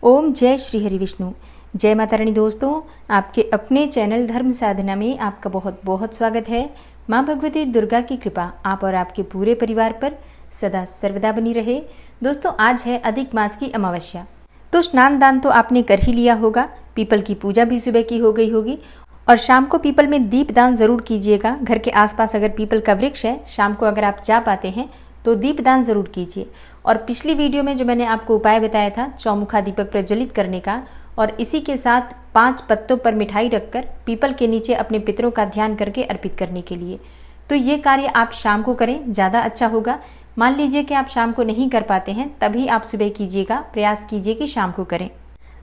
ओम जय श्री हरि विष्णु। जय माता रानी। दोस्तों, आपके अपने चैनल धर्म साधना में आपका बहुत बहुत स्वागत है। माँ भगवती दुर्गा की कृपा आप और आपके पूरे परिवार पर सदा सर्वदा बनी रहे। दोस्तों, आज है अधिक मास की अमावस्या, तो स्नान दान तो आपने कर ही लिया होगा। पीपल की पूजा भी सुबह की हो गई होगी और शाम को पीपल में दीप दान जरूर कीजिएगा। घर के आसपास अगर पीपल का वृक्ष है, शाम को अगर आप जा पाते हैं तो दीप दान जरूर कीजिए। और पिछली वीडियो में जो मैंने आपको उपाय बताया था चौमुखा दीपक प्रज्वलित करने का, और इसी के साथ 5 पत्तों पर मिठाई रखकर पीपल के नीचे अपने पितरों का ध्यान करके अर्पित करने के लिए, तो ये कार्य आप शाम को करें, ज़्यादा अच्छा होगा। मान लीजिए कि आप शाम को नहीं कर पाते हैं, तभी आप सुबह कीजिएगा, प्रयास कीजिए कि शाम को करें।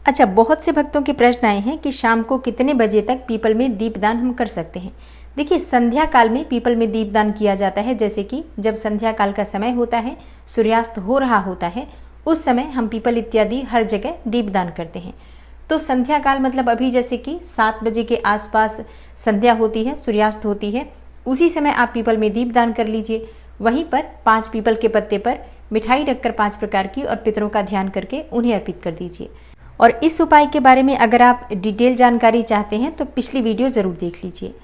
अच्छा, बहुत से भक्तों के प्रश्न आए हैं कि शाम को कितने बजे तक पीपल में दीपदान हम कर सकते हैं। देखिए, संध्या काल में पीपल में दीपदान किया जाता है। जैसे कि जब संध्या काल का समय होता है, सूर्यास्त हो रहा होता है, उस समय हम पीपल इत्यादि हर जगह दीपदान करते हैं। तो संध्या काल मतलब अभी जैसे कि 7 बजे के आसपास संध्या होती है, सूर्यास्त होती है, उसी समय आप पीपल में दीपदान कर लीजिए। वहीं पर 5 पीपल के पत्ते पर मिठाई रखकर 5 प्रकार की और पितरों का ध्यान करके उन्हें अर्पित कर दीजिए। और इस उपाय के बारे में अगर आप डिटेल जानकारी चाहते हैं तो पिछली वीडियो जरूर देख लीजिए।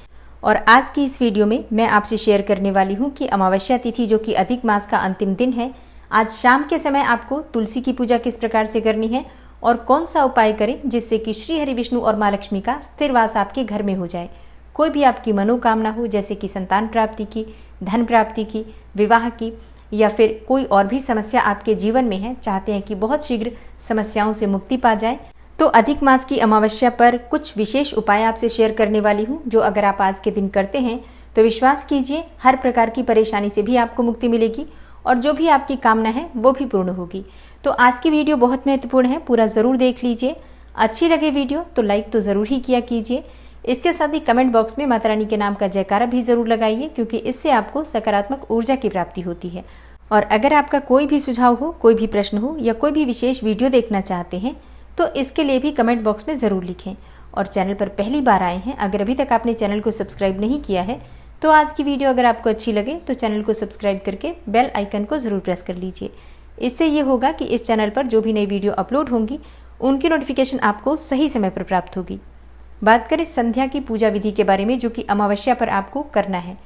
और आज की इस वीडियो में मैं आपसे शेयर करने वाली हूँ कि अमावस्या तिथि जो कि अधिक मास का अंतिम दिन है, आज शाम के समय आपको तुलसी की पूजा किस प्रकार से करनी है और कौन सा उपाय करें जिससे कि श्री हरि विष्णु और माँ लक्ष्मी का स्थिर वास आपके घर में हो जाए। कोई भी आपकी मनोकामना हो, जैसे कि संतान प्राप्ति की, धन प्राप्ति की, विवाह की, या फिर कोई और भी समस्या आपके जीवन में है, चाहते हैं कि बहुत शीघ्र समस्याओं से मुक्ति पा जाए, तो अधिक मास की अमावस्या पर कुछ विशेष उपाय आपसे शेयर करने वाली हूँ, जो अगर आप आज के दिन करते हैं तो विश्वास कीजिए हर प्रकार की परेशानी से भी आपको मुक्ति मिलेगी और जो भी आपकी कामना है वो भी पूर्ण होगी। तो आज की वीडियो बहुत महत्वपूर्ण है, पूरा जरूर देख लीजिए। अच्छी लगे वीडियो तो लाइक तो जरूर ही किया कीजिए। इसके साथ ही कमेंट बॉक्स में माता रानी के नाम का जयकारा भी जरूर लगाइए, क्योंकि इससे आपको सकारात्मक ऊर्जा की प्राप्ति होती है। और अगर आपका कोई भी सुझाव हो, कोई भी प्रश्न हो या कोई भी विशेष वीडियो देखना चाहते हैं तो इसके लिए भी कमेंट बॉक्स में ज़रूर लिखें। और चैनल पर पहली बार आए हैं, अगर अभी तक आपने चैनल को सब्सक्राइब नहीं किया है तो आज की वीडियो अगर आपको अच्छी लगे तो चैनल को सब्सक्राइब करके बेल आइकन को ज़रूर प्रेस कर लीजिए। इससे ये होगा कि इस चैनल पर जो भी नई वीडियो अपलोड होंगी उनकी नोटिफिकेशन आपको सही समय पर प्राप्त होगी। बात करें संध्या की पूजा विधि के बारे में, जो कि अमावस्या पर आपको करना है।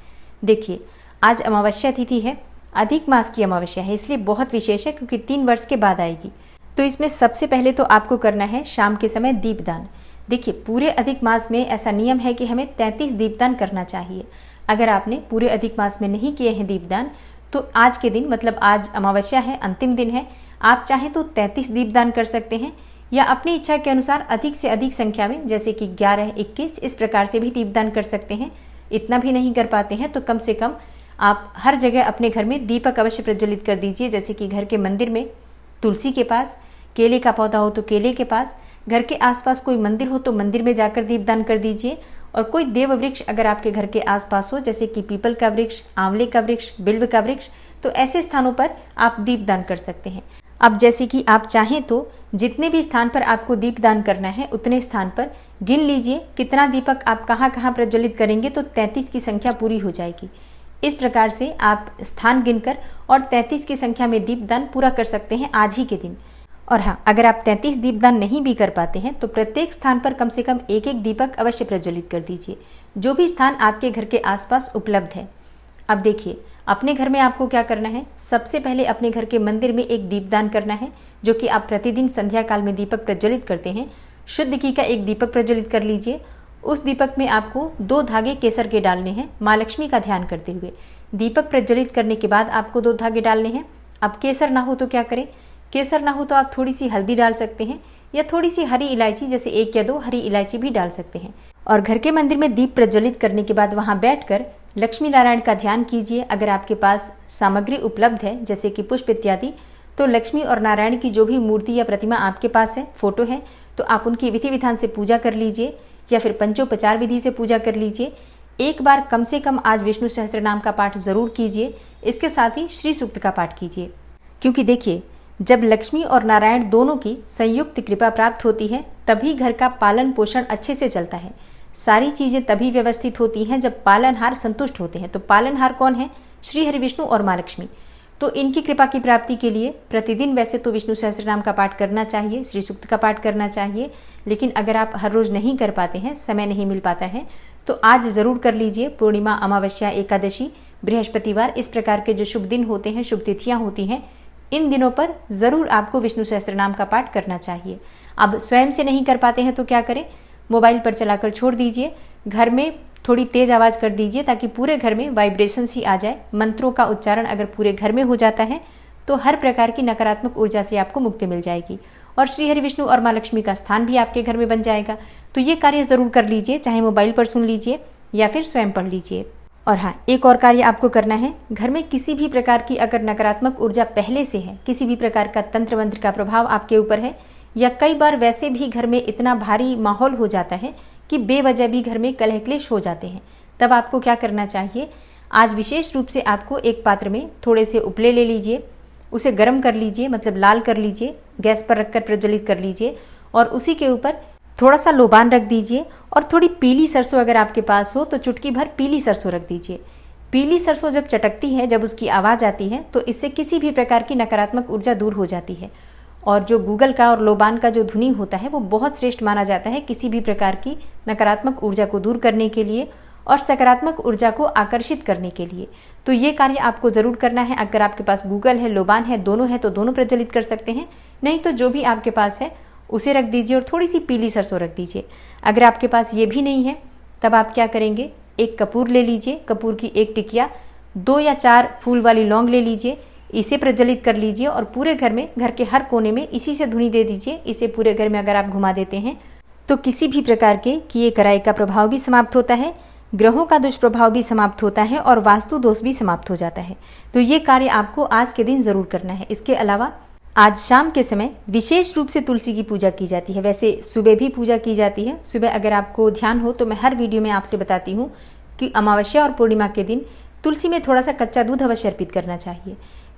देखिए, आज अमावस्या तिथि है, अधिक मास की अमावस्या है, इसलिए बहुत विशेष है क्योंकि 3 वर्ष के बाद आएगी। तो इसमें सबसे पहले तो आपको करना है शाम के समय दीपदान। देखिए, पूरे अधिक मास में ऐसा नियम है कि हमें 33 दीपदान करना चाहिए। अगर आपने पूरे अधिक मास में नहीं किए हैं दीपदान, तो आज के दिन मतलब आज अमावस्या है, अंतिम दिन है, आप चाहें तो 33 दीपदान कर सकते हैं, या अपनी इच्छा के अनुसार अधिक से अधिक संख्या में, जैसे कि 11, 21 इस प्रकार से भी दीपदान कर सकते हैं। इतना भी नहीं कर पाते हैं तो कम से कम आप हर जगह अपने घर में दीपक अवश्य प्रज्वलित कर दीजिए। जैसे कि घर के मंदिर में तुलसी के पास, केले का पौधा हो तो केले के पास, घर के आसपास कोई मंदिर हो तो मंदिर में जाकर दीपदान कर दीजिए। और कोई देव वृक्ष अगर आपके घर के आसपास हो, जैसे कि पीपल का वृक्ष, आंवले का वृक्ष, बिल्व का वृक्ष, तो ऐसे स्थानों पर आप दीपदान कर सकते हैं। अब जैसे कि आप चाहें तो जितने भी स्थान पर आपको दीपदान करना है उतने स्थान पर गिन लीजिए कितना दीपक आप कहाँ कहाँ प्रज्वलित करेंगे, तो 33 की संख्या पूरी हो जाएगी। इस प्रकार से आप स्थान गिनकर और 33 की संख्या में दीपदान पूरा कर सकते हैं आज ही के दिन। और हाँ, अगर आप 33 दीपदान नहीं भी कर पाते हैं तो प्रत्येक स्थान पर कम से कम एक एक दीपक अवश्य प्रज्वलित कर दीजिए, जो भी स्थान आपके घर के आसपास उपलब्ध है। अब देखिए, अपने घर में आपको क्या करना है। सबसे पहले अपने घर के मंदिर में एक दीपदान करना है, जो कि आप प्रतिदिन संध्या काल में दीपक प्रज्वलित करते हैं। शुद्ध घी का एक दीपक प्रज्वलित कर लीजिए। उस दीपक में आपको 2 धागे केसर के डालने हैं, माँ लक्ष्मी का ध्यान करते हुए। दीपक प्रज्वलित करने के बाद आपको 2 धागे डालने हैं। अब केसर ना हो तो क्या करें, केसर ना हो तो आप थोड़ी सी हल्दी डाल सकते हैं, या थोड़ी सी हरी इलायची, जैसे 1 या 2 हरी इलायची भी डाल सकते हैं। और घर के मंदिर में दीप प्रज्वलित करने के बाद वहां बैठकर लक्ष्मी नारायण का ध्यान कीजिए। अगर आपके पास सामग्री उपलब्ध है, जैसे कि पुष्प इत्यादि, तो लक्ष्मी और नारायण की जो भी मूर्ति या प्रतिमा आपके पास है, फोटो है, तो आप उनकी विधि विधान से पूजा कर लीजिए, या फिर पंचोपचार विधि से पूजा कर लीजिए। एक बार कम से कम आज विष्णु सहस्त्रनाम का पाठ जरूर कीजिए। इसके साथ ही श्री सूक्त का पाठ कीजिए, क्योंकि देखिए, जब लक्ष्मी और नारायण दोनों की संयुक्त कृपा प्राप्त होती है तभी घर का पालन पोषण अच्छे से चलता है। सारी चीजें तभी व्यवस्थित होती हैं जब पालनहार संतुष्ट होते हैं। तो पालनहार कौन है? श्री हरि विष्णु और माँ लक्ष्मी। तो इनकी कृपा की प्राप्ति के लिए प्रतिदिन वैसे तो विष्णु सहस्त्रनाम का पाठ करना चाहिए, श्री सूक्त का पाठ करना चाहिए, लेकिन अगर आप हर रोज नहीं कर पाते हैं, समय नहीं मिल पाता है, तो आज जरूर कर लीजिए। पूर्णिमा, अमावस्या, एकादशी, बृहस्पतिवार, इस प्रकार के जो शुभ दिन होते हैं, शुभ तिथियां होती हैं, इन दिनों पर जरूर आपको विष्णु सहस्त्रनाम का पाठ करना चाहिए। अब स्वयं से नहीं कर पाते हैं तो क्या करें, मोबाइल पर चलाकर छोड़ दीजिए, घर में थोड़ी तेज आवाज कर दीजिए ताकि पूरे घर में वाइब्रेशन ही आ जाए। मंत्रों का उच्चारण अगर पूरे घर में हो जाता है तो हर प्रकार की नकारात्मक ऊर्जा से आपको मुक्ति मिल जाएगी और श्री हरि विष्णु और माँ लक्ष्मी का स्थान भी आपके घर में बन जाएगा। तो ये कार्य जरूर कर लीजिए, चाहे मोबाइल पर सुन लीजिए या फिर स्वयं पढ़ लीजिए। और हाँ, एक और कार्य आपको करना है, घर में किसी भी प्रकार की अगर नकारात्मक ऊर्जा पहले से है, किसी भी प्रकार का तंत्र मंत्र का प्रभाव आपके ऊपर है, या कई बार वैसे भी घर में इतना भारी माहौल हो जाता है कि बेवजह भी घर में कलह क्लेश हो जाते हैं, तब आपको क्या करना चाहिए, आज विशेष रूप से आपको एक पात्र में थोड़े से उपले ले लीजिए, उसे गर्म कर लीजिए, मतलब लाल कर लीजिए, गैस पर रखकर प्रज्वलित कर लीजिए और उसी के ऊपर थोड़ा सा लोबान रख दीजिए और थोड़ी पीली सरसों अगर आपके पास हो तो चुटकी भर पीली सरसों रख दीजिए। पीली सरसों जब चटकती है, जब उसकी आवाज़ आती है, तो इससे किसी भी प्रकार की नकारात्मक ऊर्जा दूर हो जाती है। और जो गूगल का और लोबान का जो धुनी होता है वो बहुत श्रेष्ठ माना जाता है किसी भी प्रकार की नकारात्मक ऊर्जा को दूर करने के लिए और सकारात्मक ऊर्जा को आकर्षित करने के लिए। तो ये कार्य आपको जरूर करना है। अगर आपके पास गूगल है, लोबान है, दोनों है तो दोनों प्रज्वलित कर सकते हैं, नहीं तो जो भी आपके पास है उसे रख दीजिए और थोड़ी सी पीली सरसों रख दीजिए। अगर आपके पास ये भी नहीं है तब आप क्या करेंगे, एक कपूर ले लीजिए, कपूर की एक टिकिया, 2 या 4 फूल वाली लौंग ले लीजिए, इसे प्रज्वलित कर लीजिए और पूरे घर में, घर के हर कोने में इसी से धुनी दे दीजिए। इसे पूरे घर में अगर आप घुमा देते हैं तो किसी भी प्रकार के किए कराए का प्रभाव भी समाप्त होता है, ग्रहों का दुष्प्रभाव भी समाप्त होता है और वास्तु दोष भी समाप्त हो जाता है। तो ये कार्य आपको आज के दिन जरूर करना है। इसके अलावा आज शाम के समय विशेष रूप से तुलसी की पूजा की जाती है। वैसे सुबह भी पूजा की जाती है। सुबह अगर आपको ध्यान हो तो मैं हर वीडियो में आपसे बताती हूँ कि अमावस्या और पूर्णिमा के दिन तुलसी में थोड़ा सा कच्चा दूध अवश्य अर्पित करना चाहिए।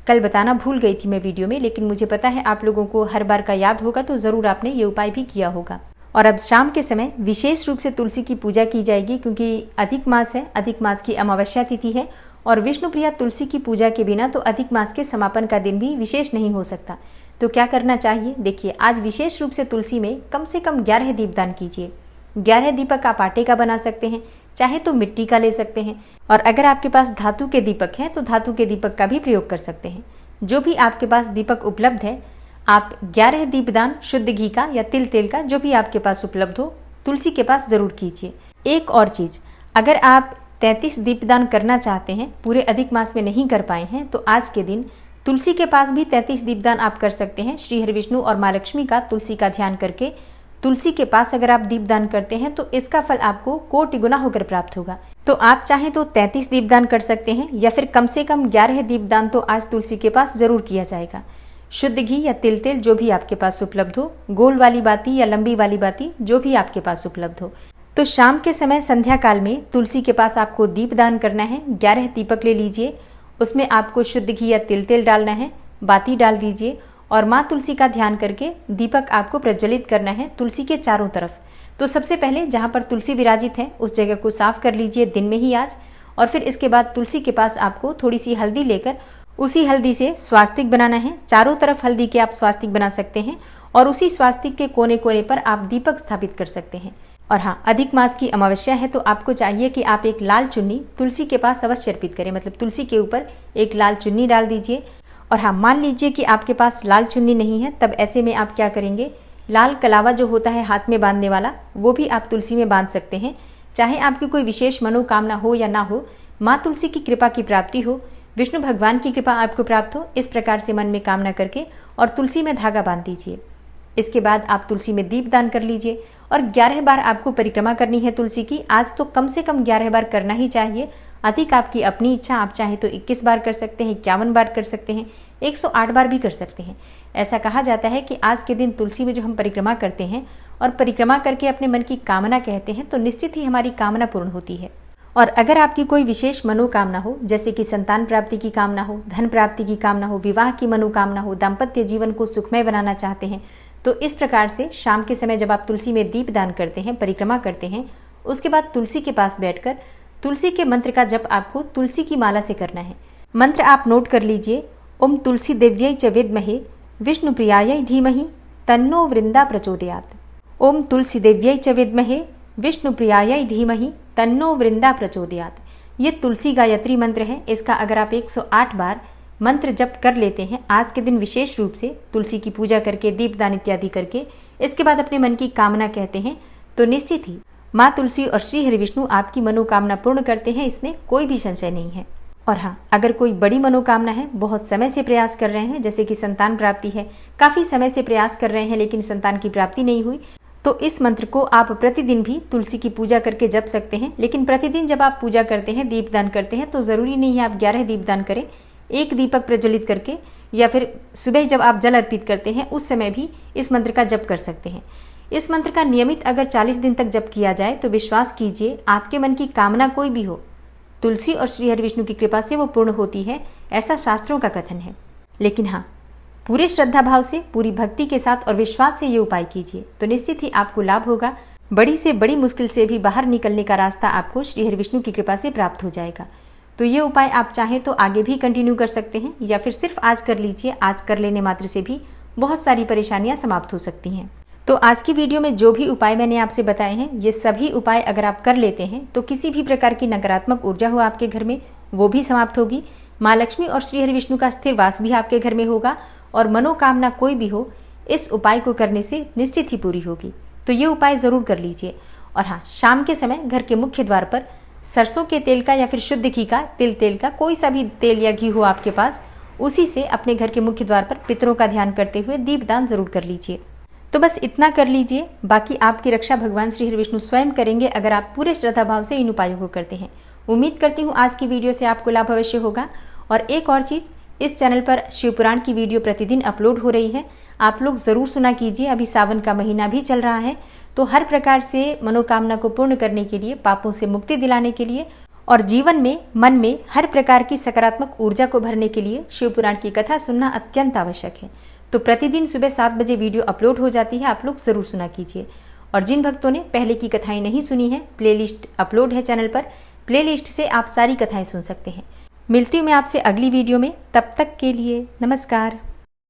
कल बताना भूल गई थी मैं वीडियो में, लेकिन मुझे पता है आप लोगों को हर बार का याद होगा, तो ज़रूर आपने ये उपाय भी किया होगा। और अब शाम के समय विशेष रूप से तुलसी की पूजा की जाएगी, क्योंकि अधिक मास है, अधिक मास की अमावस्या तिथि है और विष्णु प्रिया तुलसी की पूजा के बिना तो अधिक मास के समापन का दिन भी विशेष नहीं हो सकता। तो क्या करना चाहिए, देखिए, आज विशेष रूप से तुलसी में कम से कम 11 दीपदान कीजिए। 11 दीपक आप आटे का बना सकते हैं, चाहे तो मिट्टी का ले सकते हैं, और अगर आपके पास धातु के दीपक हैं तो धातु के दीपक का भी प्रयोग कर सकते हैं। जो भी आपके पास दीपक उपलब्ध है, आप 11 दीपदान शुद्ध घी का या तिल तेल का, जो भी आपके पास उपलब्ध हो, तुलसी के पास जरूर कीजिए। एक और चीज, अगर आप 33 दीपदान करना चाहते हैं, पूरे अधिक मास में नहीं कर पाए हैं, तो आज के दिन तुलसी के पास भी 33 दीपदान आप कर सकते हैं। श्री हरि विष्णु और माँ लक्ष्मी का तुलसी का ध्यान करके तुलसी के पास अगर आप दीपदान करते हैं तो इसका फल आपको कोटि गुना होकर प्राप्त होगा। तो आप चाहें तो 33 दीपदान कर सकते हैं या फिर कम से कम 11 दीपदान तो आज तुलसी के पास जरूर किया जाएगा। शुद्ध घी या तिल तेल जो भी आपके पास उपलब्ध हो, गोल वाली बाती या लंबी वाली बाती जो भी आपके पास उपलब्ध हो। तो शाम के समय संध्या काल में तुलसी के पास आपको दीपदान करना है। 11 दीपक ले लीजिए, उसमें आपको शुद्ध घी या तिल तेल डालना है, बाती डाल दीजिए और माँ तुलसी का ध्यान करके दीपक आपको प्रज्वलित करना है तुलसी के चारों तरफ। तो सबसे पहले जहाँ पर तुलसी विराजित है उस जगह को साफ कर लीजिए दिन में ही आज, और फिर इसके बाद तुलसी के पास आपको थोड़ी सी हल्दी लेकर उसी हल्दी से स्वास्तिक बनाना है। चारों तरफ हल्दी के आप स्वास्तिक बना सकते हैं और उसी स्वास्तिक के कोने कोने पर आप दीपक स्थापित कर सकते हैं। और हाँ, अधिक मास की अमावस्या है तो आपको चाहिए कि आप एक लाल चुन्नी तुलसी के पास अवश्य अर्पित करें, मतलब तुलसी के ऊपर एक लाल चुन्नी डाल दीजिए। और हाँ, मान लीजिए कि आपके पास लाल चुन्नी नहीं है, तब ऐसे में आप क्या करेंगे, लाल कलावा जो होता है हाथ में बांधने वाला, वो भी आप तुलसी में बांध सकते हैं। चाहे आपकी कोई विशेष मनोकामना हो या ना हो, माँ तुलसी की कृपा की प्राप्ति हो, विष्णु भगवान की कृपा आपको प्राप्त हो, इस प्रकार से मन में कामना करके और तुलसी में धागा बांध दीजिए। इसके बाद आप तुलसी में दीपदान कर लीजिए और 11 बार आपको परिक्रमा करनी है तुलसी की। आज तो कम से कम 11 बार करना ही चाहिए, अधिक आपकी अपनी इच्छा, आप चाहे तो 21 बार कर सकते हैं, 51 बार कर सकते हैं, 108 बार भी कर सकते हैं। ऐसा कहा जाता है कि आज के दिन तुलसी में जो हम परिक्रमा करते हैं और परिक्रमा करके अपने मन की कामना कहते हैं तो निश्चित ही हमारी कामना पूर्ण होती है। और अगर आपकी कोई विशेष मनोकामना हो, जैसे कि संतान प्राप्ति की कामना हो, धन प्राप्ति की कामना हो, विवाह की मनोकामना हो, दाम्पत्य जीवन को सुखमय बनाना चाहते हैं, तो इस प्रकार से शाम के समय जब आप तुलसी में दीपदान करते हैं, परिक्रमा करते हैं, उसके बाद तुलसी के पास बैठकर तुलसी के मंत्र का जप आपको तुलसी की माला से करना है। मंत्र आप नोट कर लीजिए, ओम तुलसी देव्यै च विद्महे विष्णुप्रियायै धीमहि तन्नो वृंदा प्रचोदयात्। ओम तुलसी देव्यै च विद्महे विष्णुप्रियायै धीमहि तन्नो वृंदा प्रचोदयात्। ये तुलसी गायत्री मंत्र है। इसका अगर आप 108 बार मंत्र जप कर लेते हैं आज के दिन, विशेष रूप से तुलसी की पूजा करके, दीपदान इत्यादि करके, इसके बाद अपने मन की कामना कहते हैं, तो निश्चित ही माँ तुलसी और श्री हरि विष्णु आपकी मनोकामना पूर्ण करते हैं। इसमें कोई भी संशय नहीं है। और हाँ, अगर कोई बड़ी मनोकामना है, बहुत समय से प्रयास कर रहे हैं, जैसे कि संतान प्राप्ति है, काफी समय से प्रयास कर रहे हैं लेकिन संतान की प्राप्ति नहीं हुई, तो इस मंत्र को आप प्रतिदिन भी तुलसी की पूजा करके जप सकते हैं। लेकिन प्रतिदिन जब आप पूजा करते हैं, दीपदान करते हैं, तो जरूरी नहीं है आप 11 दीपदान करें। एक दीपक प्रज्वलित करके या फिर सुबह जब आप जल अर्पित करते हैं उस समय भी इस मंत्र का जप कर सकते हैं। इस मंत्र का नियमित अगर 40 दिन तक जप किया जाए तो विश्वास कीजिए, आपके मन की कामना कोई भी हो, तुलसी और श्री हरि विष्णु की कृपा से वो पूर्ण होती है, ऐसा शास्त्रों का कथन है। लेकिन हाँ, पूरे श्रद्धा भाव से, पूरी भक्ति के साथ और विश्वास से ये उपाय कीजिए, तो निश्चित ही आपको लाभ होगा। बड़ी से बड़ी मुश्किल से भी बाहर निकलने का रास्ता आपको श्री हरि विष्णु की कृपा से प्राप्त हो जाएगा। तो ये उपाय आप चाहें तो आगे भी कंटिन्यू कर सकते हैं या फिर सिर्फ आज कर लीजिए। आज कर लेने मात्र से भी बहुत सारी परेशानियां समाप्त हो सकती हैं। तो आज की वीडियो में जो भी उपाय मैंने आपसे बताए हैं, ये सभी उपाय अगर आप कर लेते हैं तो किसी भी प्रकार की नकारात्मक ऊर्जा हो आपके घर में, वो भी समाप्त होगी। माँ लक्ष्मी और श्री हरि विष्णु का स्थिर वास भी आपके घर में होगा और मनोकामना कोई भी हो, इस उपाय को करने से निश्चित ही पूरी होगी। तो ये उपाय जरूर कर लीजिए। और हाँ, शाम के समय घर के मुख्य द्वार पर सरसों के तेल का या फिर शुद्ध घी का, तिल तेल का, कोई सा भी तेल या घी हो आपके पास, उसी से अपने घर के मुख्य द्वार पर पितरों का ध्यान करते हुए दीपदान जरूर कर लीजिए। तो बस इतना कर लीजिए, बाकी आपकी रक्षा भगवान श्री हरि विष्णु स्वयं करेंगे अगर आप पूरे श्रद्धा भाव से इन उपायों को करते हैं। उम्मीद करती हूँ आज की वीडियो से आपको लाभ अवश्य होगा। और एक और चीज़, इस चैनल पर शिवपुराण की वीडियो प्रतिदिन अपलोड हो रही है, आप लोग ज़रूर सुना कीजिए। अभी सावन का महीना भी चल रहा है, तो हर प्रकार से मनोकामना को पूर्ण करने के लिए, पापों से मुक्ति दिलाने के लिए और जीवन में, मन में हर प्रकार की सकारात्मक ऊर्जा को भरने के लिए शिवपुराण की कथा सुनना अत्यंत आवश्यक है। तो प्रतिदिन सुबह 7 बजे वीडियो अपलोड हो जाती है, आप लोग ज़रूर सुना कीजिए। और जिन भक्तों ने पहले की कथाएं नहीं सुनी हैं, प्लेलिस्ट अपलोड है चैनल पर, प्लेलिस्ट से आप सारी कथाएं सुन सकते हैं। मिलती हूँ मैं आपसे अगली वीडियो में, तब तक के लिए नमस्कार।